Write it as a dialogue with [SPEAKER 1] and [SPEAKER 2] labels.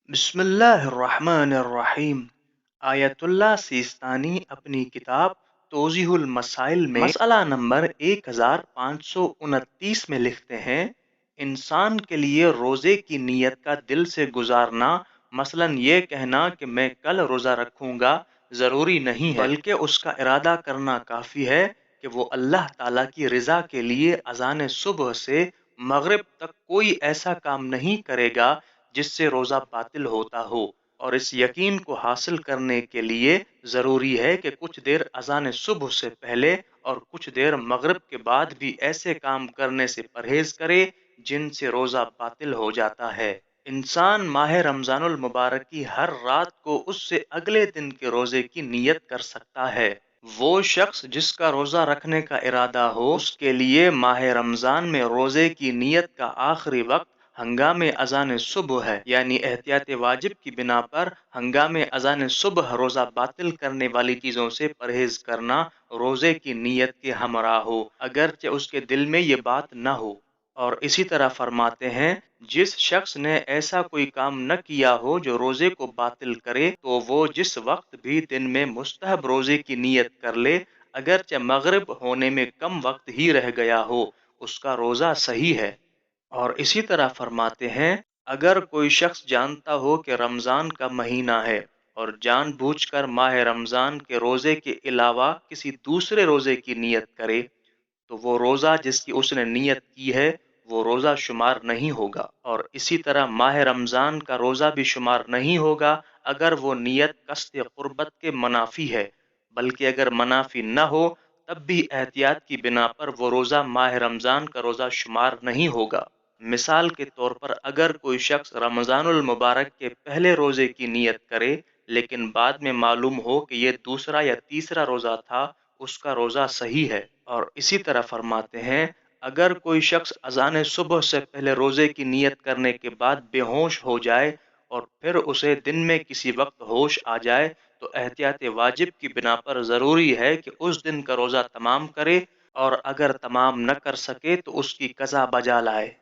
[SPEAKER 1] बिस्मिल्लाहिर्रहमानिर्रहीम। Ayatollah Sistani अपनी किताब तौज़ीहुल मसाइल में मसला नंबर 1529 में लिखते हैं, इंसान के लिए रोज़े की नीयत का दिल से गुजारना, मसलन ये कहना कि मैं कल रोज़ा रखूंगा, ज़रूरी नहीं है, बल्कि उसका इरादा करना काफ़ी है कि वो अल्लाह ताला की रज़ा के लिए अज़ान सुबह से मगरिब तक कोई ऐसा काम नहीं करेगा जिससे रोज़ा बातिल होता हो। और इस यकीन को हासिल करने के लिए ज़रूरी है कि कुछ देर अज़ान सुबह से पहले और कुछ देर मगरिब के बाद भी ऐसे काम करने से परहेज करे जिनसे रोज़ा बातिल हो जाता है। इंसान माह रमज़ानुल मुबारक की हर रात को उससे अगले दिन के रोज़े की नीयत कर सकता है। वो शख्स जिसका रोज़ा रखने का इरादा हो, उसके लिए माह रमज़ान में रोज़े की नीयत का आखिरी वक्त हंगामे अज़ान सुबह है, यानी एहतियात वाजिब की बिना पर हंगामे अज़ान सुबह रोज़ा बातिल करने वाली चीज़ों से परहेज करना रोज़े की नीयत के हमरा हो, अगरचे उसके दिल में ये बात न हो। और इसी तरह फरमाते हैं, जिस शख्स ने ऐसा कोई काम न किया हो जो रोज़े को बातिल करे, तो वो जिस वक्त भी दिन में मुस्तहब रोज़े की नीयत कर ले, अगरचे मगरिब होने में कम वक्त ही रह गया हो, उसका रोज़ा सही है। और इसी तरह फरमाते हैं, अगर कोई शख्स जानता हो कि रमज़ान का महीना है और जानबूझकर माह रमज़ान के रोज़े के अलावा किसी दूसरे रोज़े की नीयत करे, तो वो रोज़ा जिसकी उसने नियत की है वो रोज़ा शुमार नहीं होगा। और इसी तरह माह रमज़ान का रोज़ा भी शुमार नहीं होगा अगर वो नियत कस्द क़ुर्बत के मनाफी है, बल्कि अगर मनाफी न हो तब भी एहतियात की बिना पर वो रोज़ा माह रमज़ान का रोज़ा शुमार नहीं होगा। मिसाल के तौर पर अगर कोई शख्स रमज़ानुल मुबारक के पहले रोज़े की नियत करे लेकिन बाद में मालूम हो कि ये दूसरा या तीसरा रोज़ा था, उसका रोज़ा सही है। और इसी तरह फरमाते हैं, अगर कोई शख्स अज़ान सुबह से पहले रोज़े की नियत करने के बाद बेहोश हो जाए और फिर उसे दिन में किसी वक्त होश आ जाए, तो एहतियात वाजिब की बिना पर ज़रूरी है कि उस दिन का रोज़ा तमाम करे, और अगर तमाम न कर सके तो उसकी कज़ा बजा लाए।